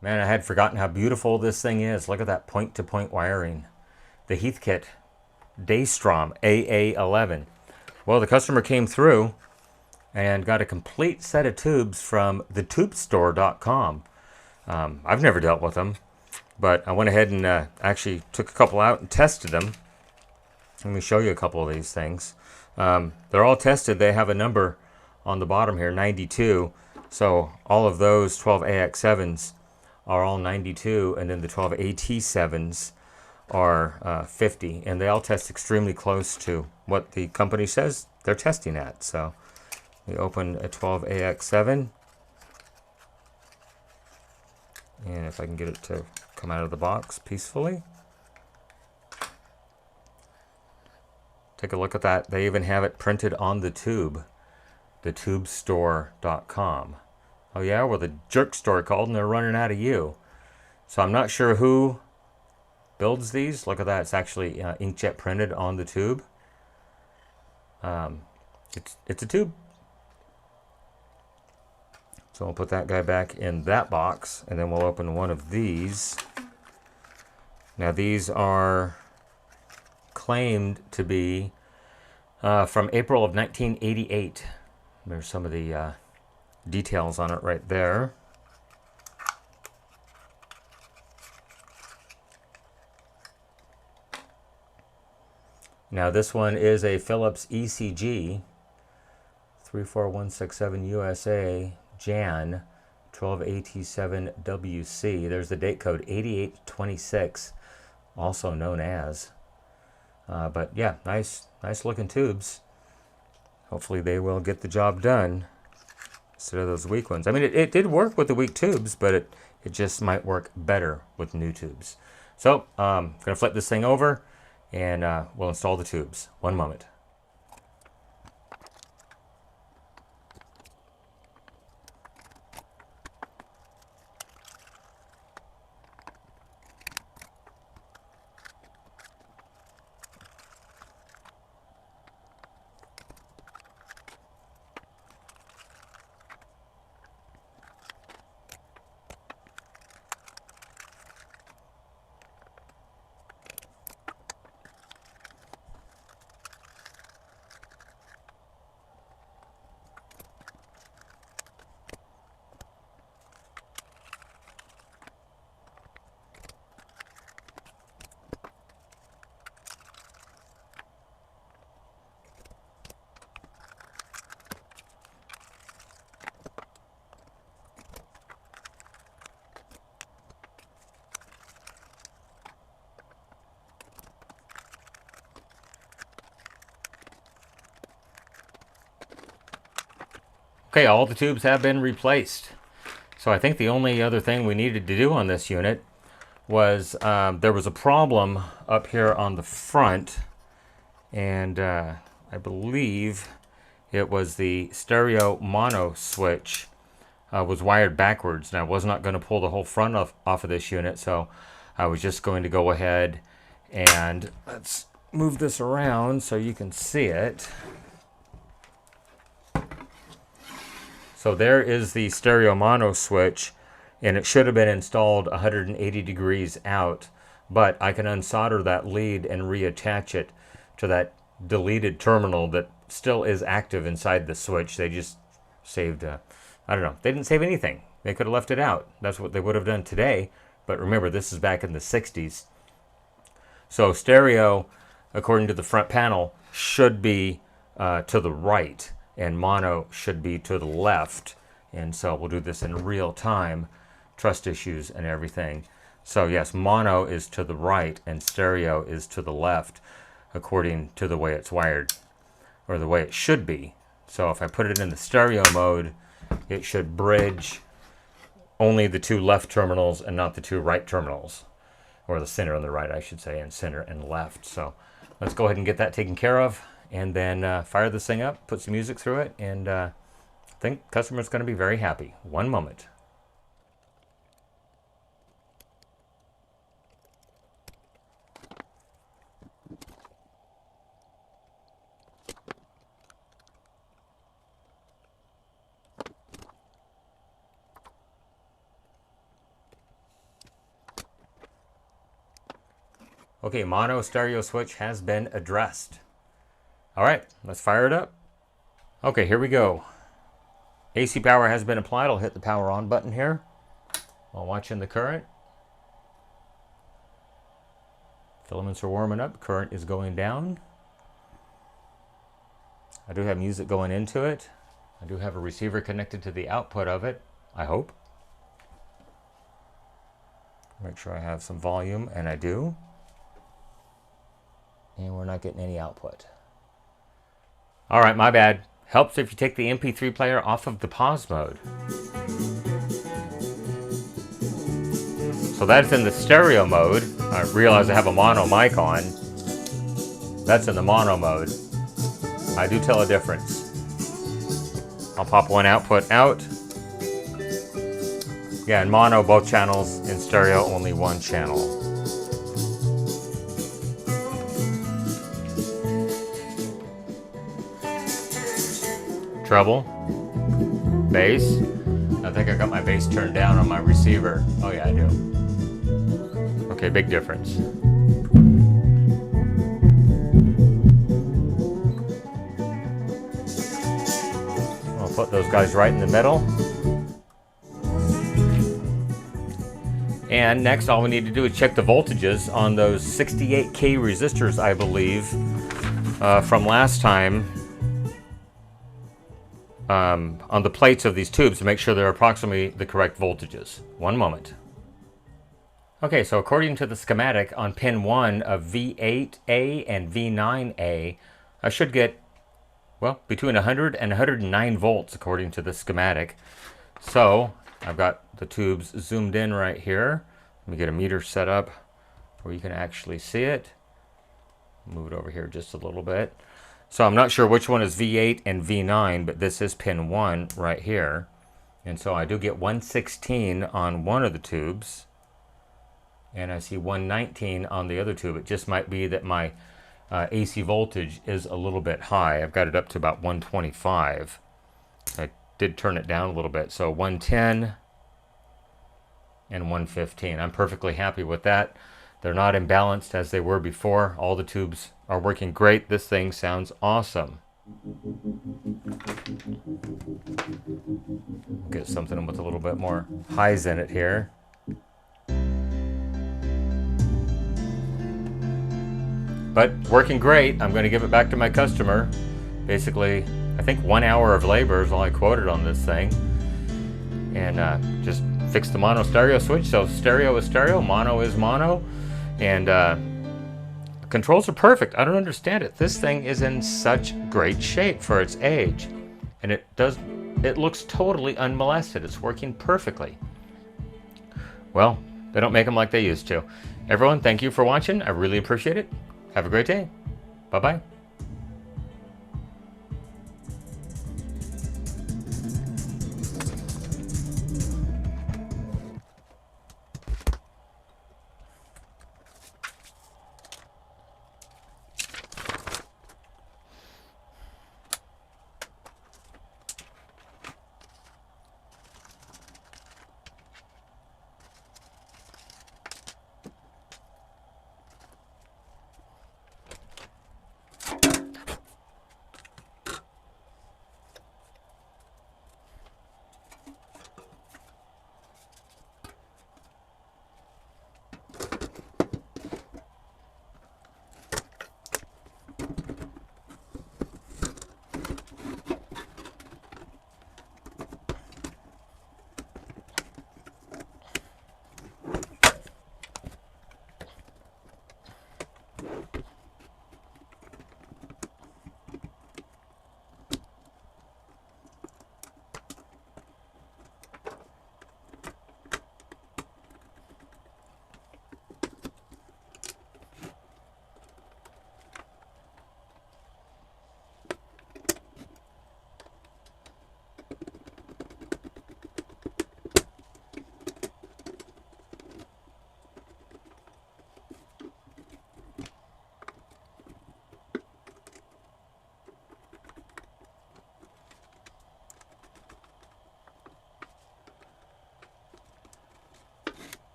Man, I had forgotten how beautiful this thing is. Look at that point-to-point wiring. The Heathkit Daystrom AA-11. Well, the customer came through and got a complete set of tubes from thetubestore.com. I've never dealt with them, but I went ahead and actually took a couple out and tested them. Let me show you a couple of these things. They're all tested. They have a number on the bottom here, 92. So all of those 12 AX7s are all 92, and then the 12 AT7s are 50, and they all test extremely close to what the company says they're testing at. So we open a 12 AX7, and if I can get it to come out of the box peacefully. Take a look at that. They even have it printed on the tube, thetubestore.com. Oh yeah, well the jerk store called and they're running out of you. So I'm not sure who builds these. Look at that. It's actually inkjet printed on the tube. It's a tube. So we'll put that guy back in that box, and then we'll open one of these. Now these are claimed to be from April of 1988. There's some of the details on it right there. Now this one is a Philips ECG 34167 USA Jan 12AT7WC. There's the date code 8826, also known as. But yeah, nice looking tubes. Hopefully they will get the job done instead of those weak ones. I mean, it did work with the weak tubes, but it just might work better with new tubes. So I'm going to flip this thing over, and we'll install the tubes. One moment. Okay, all the tubes have been replaced. So I think the only other thing we needed to do on this unit was there was a problem up here on the front, and I believe it was the stereo mono switch was wired backwards, and I was not going to pull the whole front off of this unit, so I was just going to go ahead and let's move this around so you can see it. So there is the stereo mono switch, and it should have been installed 180 degrees out, but I can unsolder that lead and reattach it to that deleted terminal that still is active inside the switch. They just saved, I don't know, they didn't save anything. They could have left it out. That's what they would have done today, but remember, this is back in the 60s. So stereo, according to the front panel, should be to the right, and mono should be to the left. And so we'll do this in real time, trust issues and everything. So yes, mono is to the right and stereo is to the left, according to the way it's wired, or the way it should be. So if I put it in the stereo mode, it should bridge only the two left terminals and not the two right terminals, or the center and the right, I should say, and center and left. So let's go ahead and get that taken care of, and then fire this thing up, put some music through it, and I think customer's going to be very happy. One moment. Okay, mono stereo switch has been addressed. All right, let's fire it up. Okay, here we go. AC power has been applied. I'll hit the power on button here while watching the current. Filaments are warming up. Current is going down. I do have music going into it. I do have a receiver connected to the output of it, I hope. Make sure I have some volume, and I do. And we're not getting any output. All right, my bad. Helps if you take the MP3 player off of the pause mode. So that's in the stereo mode. I realize I have a mono mic on. That's in the mono mode. I do tell a difference. I'll pop one output out. Yeah, in mono, both channels. In stereo, only one channel. Treble. Bass. I think I got my bass turned down on my receiver. Oh yeah, I do. Okay, big difference. I'll put those guys right in the middle. And next, all we need to do is check the voltages on those 68K resistors, I believe, from last time. On the plates of these tubes to make sure they're approximately the correct voltages. One moment. Okay, so according to the schematic on pin 1 of V8A and V9A, I should get, well, between 100 and 109 volts according to the schematic. So I've got the tubes zoomed in right here. Let me get a meter set up where you can actually see it. Move it over here just a little bit. So I'm not sure which one is V8 and V9, but this is pin 1 right here. And so I do get 116 on one of the tubes. And I see 119 on the other tube. It just might be that my AC voltage is a little bit high. I've got it up to about 125. I did turn it down a little bit. So 110 and 115. I'm perfectly happy with that. They're not imbalanced as they were before. All the tubes are working great. This thing sounds awesome. Get something with a little bit more highs in it here. But working great. I'm going to give it back to my customer. Basically, I think 1 hour of labor is all I quoted on this thing. And just fix the mono stereo switch. So stereo is stereo, mono is mono. And controls are perfect. I don't understand it. This thing is in such great shape for its age. And it looks totally unmolested. It's working perfectly. Well, they don't make them like they used to. Everyone, thank you for watching. I really appreciate it. Have a great day. Bye-bye.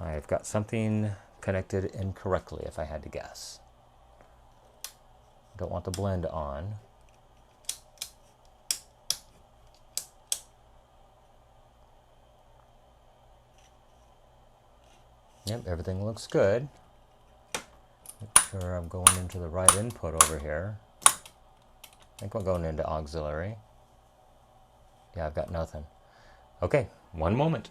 I've got something connected incorrectly, if I had to guess. Don't want the blend on. Yep, everything looks good. Make sure I'm going into the right input over here. I think we're going into auxiliary. Yeah, I've got nothing. Okay, one moment.